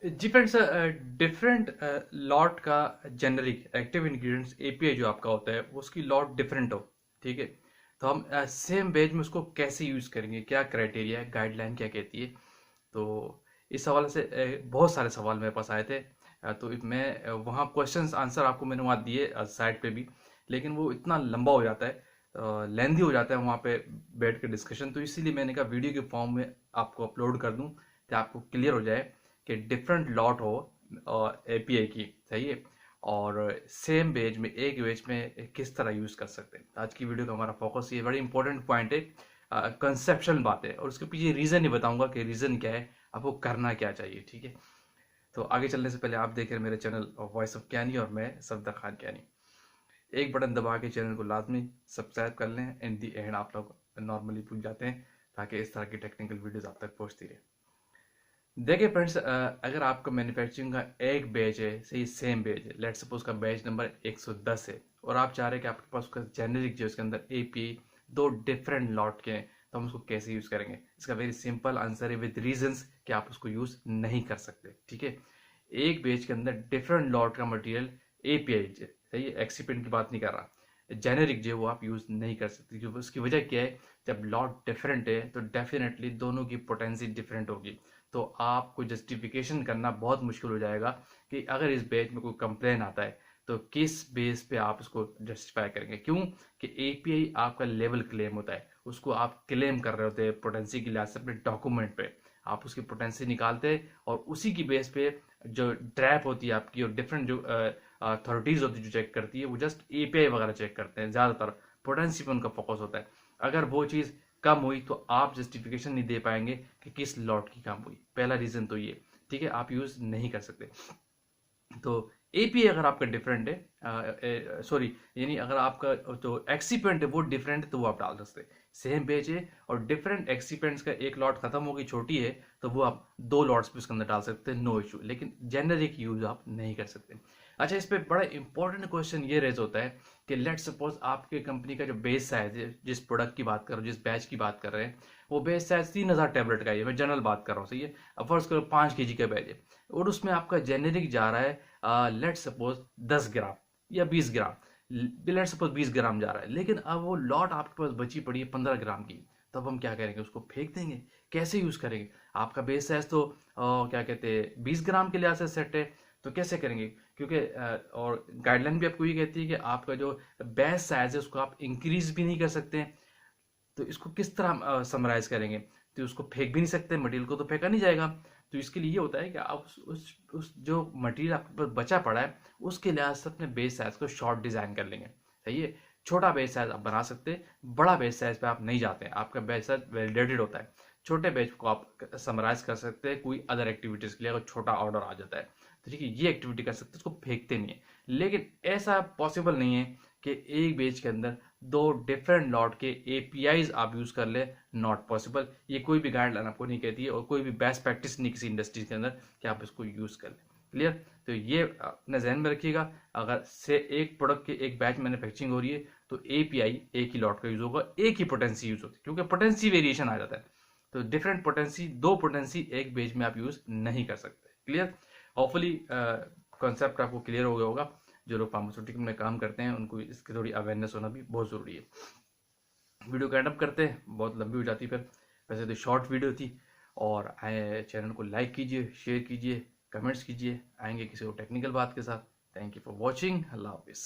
जी friends, different lot का generic active ingredients API जो आपका होता है वो उसकी लॉट डिफरेंट हो। ठीक है, तो हम सेम बेच में उसको कैसे यूज़ करेंगे, क्या क्राइटेरिया है, गाइडलाइन क्या कहती है। तो इस हवाले से बहुत सारे सवाल मेरे पास आए थे। तो मैं वहाँ क्वेश्चंस आंसर आपको मैंने वहाँ दिए साइट पे भी, लेकिन वो इतना लंबा हो जाता है, लेंदी हो जाता है वहाँ पे बैठ के डिस्कशन। तो इसीलिए मैंने कहा वीडियो के फॉर्म में आपको अपलोड कर दूँ कि आपको क्लियर हो जाए कि डिफरेंट लॉट हो एपीआई की। सही है, और सेम बेज में एक बेच में किस तरह यूज़ कर सकते हैं। आज की वीडियो का हमारा फोकस ये बड़ी इंपॉर्टेंट पॉइंट है, कंसेप्शनल बात है, और उसके पीछे रीज़न ही बताऊंगा कि रीज़न क्या है, आपको करना क्या चाहिए। ठीक है, तो आगे चलने से पहले आप देख रहे हैं मेरे चैनल वॉइस ऑफ ज्ञानी और मैं सफदर खान ज्ञानी। एक बटन दबा के चैनल को लाजमी सब्सक्राइब कर लें। इन दी एंड आप लोग नॉर्मली भूल जाते हैं, ताकि इस तरह की टेक्निकल वीडियोस आप तक पहुंचती रहे। देखिए फ्रेंड्स, अगर आपका मैन्युफैक्चरिंग का एक बैच है, सही सेम बैच है, लेट सपोज का बैच नंबर 110 है, और आप चाह रहे हैं कि आपके पास उसका जेनेरिक जो उसके अंदर एपीआई दो डिफरेंट लॉट के हैं, तो हम उसको कैसे यूज़ करेंगे। इसका वेरी सिंपल आंसर है विद रीजंस कि आप उसको यूज़ नहीं कर सकते। ठीक है, एक बैच के अंदर डिफरेंट लॉट का मटेरियल एपीआई, सही है, एक्सीपेंट की बात नहीं कर रहा, जेनेरिक जो है वो आप यूज़ नहीं कर सकते, क्योंकि उसकी वजह क्या है, जब लॉट डिफरेंट है तो डेफिनेटली दोनों की पोटेंसी डिफरेंट होगी। तो आपको जस्टिफिकेशन करना बहुत मुश्किल हो जाएगा कि अगर इस बैच में कोई कंप्लेन आता है तो किस बेस पे आप उसको जस्टिफाई करेंगे। क्यों कि एपीआई आपका लेवल क्लेम होता है, उसको आप क्लेम कर रहे होते हैं पोटेंसी के लिहाज से अपने डॉक्यूमेंट पे। आप उसकी पोटेंसी निकालते हैं और उसी की बेस पे जो ट्रैप होती है आपकी, और डिफरेंट जो अथॉरिटीज होती है जो चेक करती है, वो जस्ट एपीआई वगैरह चेक करते हैं, ज़्यादातर पोटेंसी पे उनका फोकस होता है। अगर वो चीज़ कम हुई तो आप जस्टिफिकेशन नहीं दे पाएंगे कि किस लॉट की कम हुई। पहला रीजन तो ये। ठीक है, आप यूज नहीं कर सकते। तो एपीआई अगर आपका डिफरेंट है, सॉरी, यानी अगर आपका जो एक्सीपेंट है वो डिफरेंट है, तो वो आप डाल सकते हैं। सेम पेज है और डिफरेंट एक्सीपेंट्स का एक लॉट खत्म होगी, छोटी है, तो वो आप दो लॉट्स भी उसके अंदर डाल सकते हैं, नो इशू। लेकिन जेनरिक यूज आप नहीं कर सकते। अच्छा, इस पे बड़ा इंपॉर्टेंट क्वेश्चन ये रेज होता है कि लेट सपोज आपके कंपनी का जो बेस साइज है, जिस प्रोडक्ट की बात कर रहे हो, जिस बैच की बात कर रहे हैं, वो बेस साइज 3000 टैबलेट का ही है, मैं जनरल बात कर रहा हूँ। सही है, अब फर्स्ट करो 5 kg का बैच है, और उसमें आपका जेनेरिक जा रहा है लेट सपोज 10 ग्राम या 20 ग्राम, लेट सपोज 20 ग्राम जा रहा है, लेकिन अब वो लॉट आपके पास बची पड़ी है 15 ग्राम की। तब हम क्या करेंगे, उसको फेंक देंगे, कैसे यूज करेंगे। आपका बेस साइज तो क्या कहते हैं 20 ग्राम के लिहाज से सेट है, तो कैसे करेंगे। क्योंकि और गाइडलाइन भी आपको ये कहती है कि आपका जो बेस साइज है उसको आप इंक्रीज भी नहीं कर सकते हैं। तो इसको किस तरह समराइज करेंगे, तो उसको फेंक भी नहीं सकते, मटेरियल को तो फेंका नहीं जाएगा। तो इसके लिए ये होता है कि आप उस जो मटेरियल आपके पास बचा पड़ा है उसके लिहाज से अपने बेस साइज को शॉर्ट डिजाइन कर लेंगे। सही है, छोटा बेस साइज आप बना सकते हैं, बड़ा बेस साइज पे आप नहीं जाते हैं, आपका बेस साइज वैलिडेटेड होता है। छोटे बेच को आप समराइज कर सकते हैं कोई अदर एक्टिविटीज के लिए, अगर छोटा ऑर्डर आ जाता है तो ठीक है, ये एक्टिविटी कर सकते हैं, उसको फेंकते नहीं है। लेकिन ऐसा पॉसिबल नहीं है कि एक बेच के अंदर दो डिफरेंट लॉट के एपीआईज आप यूज कर ले, नॉट पॉसिबल। ये कोई भी गाइडलाइन आपको नहीं कहती है, और कोई भी बेस्ट प्रैक्टिस नहीं किसी इंडस्ट्री के अंदर कि आप इसको यूज कर ले। क्लियर, तो ये अपने जहन में रखिएगा। अगर से एक प्रोडक्ट के एक बैच मैन्युफैक्चरिंग हो रही है तो एपीआई एक ही लॉट का यूज होगा, एक ही पोटेंसी यूज होती है, क्योंकि पोटेंसी वेरिएशन आ जाता है। तो डिफरेंट पोटेंसी, दो पोटेंसी एक बेच में आप यूज नहीं कर सकते। क्लियर, होपफुली कॉन्सेप्ट आपको क्लियर हो गया होगा। जो लोग फार्मास्यूटिकल में काम करते हैं उनको इसकी थोड़ी अवेयरनेस होना भी बहुत ज़रूरी है। वीडियो का एंड अप करते हैं, बहुत लंबी हो जाती फिर, वैसे तो शॉर्ट वीडियो थी। और चैनल को लाइक कीजिए, शेयर कीजिए, कमेंट्स कीजिए। आएंगे किसी और टेक्निकल बात के साथ। थैंक यू फॉर वॉचिंग, अल्लाह हाफिज़।